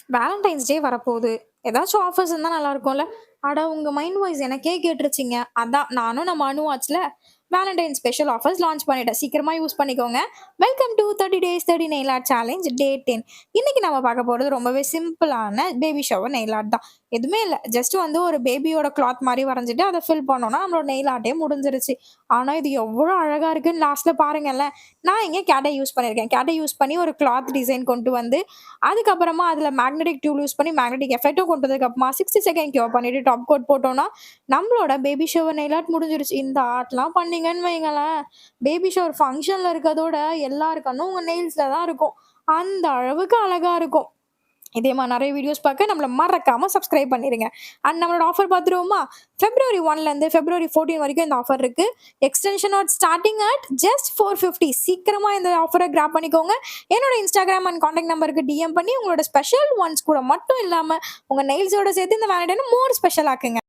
Valentine's டே வரப்போகுது. ஏதாச்சும் offers இருந்தா நல்லா இருக்கும்ல. அட உங்க மைண்ட் வாய்ஸ் எனக்கே கேட்டுருச்சுங்க. அதான் நானும் நம்ம அணுவாச்சுல. வேலண்டைன் ஸ்பெஷல் ஆஃபர்ஸ் லான்ச் பண்ணிட்டேன். சீக்கிரமா யூஸ் பண்ணிக்கோங்க. Welcome to 30 days 30 nail art challenge டே 10. இன்னைக்கு நம்ம பார்க்க போறது ரொம்பவே சிம்பிளான பேபி ஷவர் நெயில் ஆர்ட் தான். எதுவுமே இல்ல. ஜஸ்ட் வந்து ஒரு பேபியோட கிளாத் மாரி வரைஞ்சுட்டு அத ஃபில் பண்ணோம்னா நம்மளோட நெயில் ஆர்ட்டே முடிஞ்சிருச்சு. ஆனா இது எவ்வளோ அழகா இருக்குன்னு லாஸ்ட்ல பாருங்களேன். நான் இங்க கேட்ட யூஸ் பண்ணியிருக்கேன். கேட்ட யூஸ் பண்ணி ஒரு கிளாத் டிசைன் கொண்டு வந்து அதுக்கப்புறமா அதில மேக்னெட்டிக் டூல் யூஸ் பண்ணி மேக்னெட்டிக் எஃபெக்ட்டும் கொண்டு வந்ததுக்கப்புறமா 60 செகண்ட் க்யூர் பண்ணிட்டு டாப் கோட் போட்டோம்னா, நம்மளோட பேபி ஷவர் நெயில் ஆர்ட் முடிஞ்சிருச்சு. இந்த ஆர்ட்லாம் பண்ணீங்கன்னு வைங்களேன், பேபி ஷவர் ஃபங்ஷன்ல இருக்கதோட எல்லார் கண்ணும் உங்க நெயில்ஸ்ல தான் இருக்கும். அந்த அளவுக்கு அழகா இருக்கும். இதே மாரி நெறைய வீடியோஸ் பார்க்க நம்மள மறக்காம சப்ஸ்கிரைப் பண்ணிருங்க. அண்ட் நம்மளோட ஆஃபர் பார்த்துருவோமா? February 1லேருந்து February 14 வரைக்கும் இந்த ஆஃபர் இருக்கு. Extension add starting at just 450. சீக்கிரமா இந்த ஆஃபர கிராப் பண்ணிக்கோங்க. என்னோட Instagram அண்ட் கான்டாக்ட் நம்பருக்கு டிஎம் பண்ணி உங்களோட ஸ்பெஷல் ஒன்ஸ் கூட மட்டும் இல்லாம, உங்க நெயில்ஸோட சேர்த்து இந்த வேலண்டைன மோர் ஸ்பெஷல் ஆக்குங்க.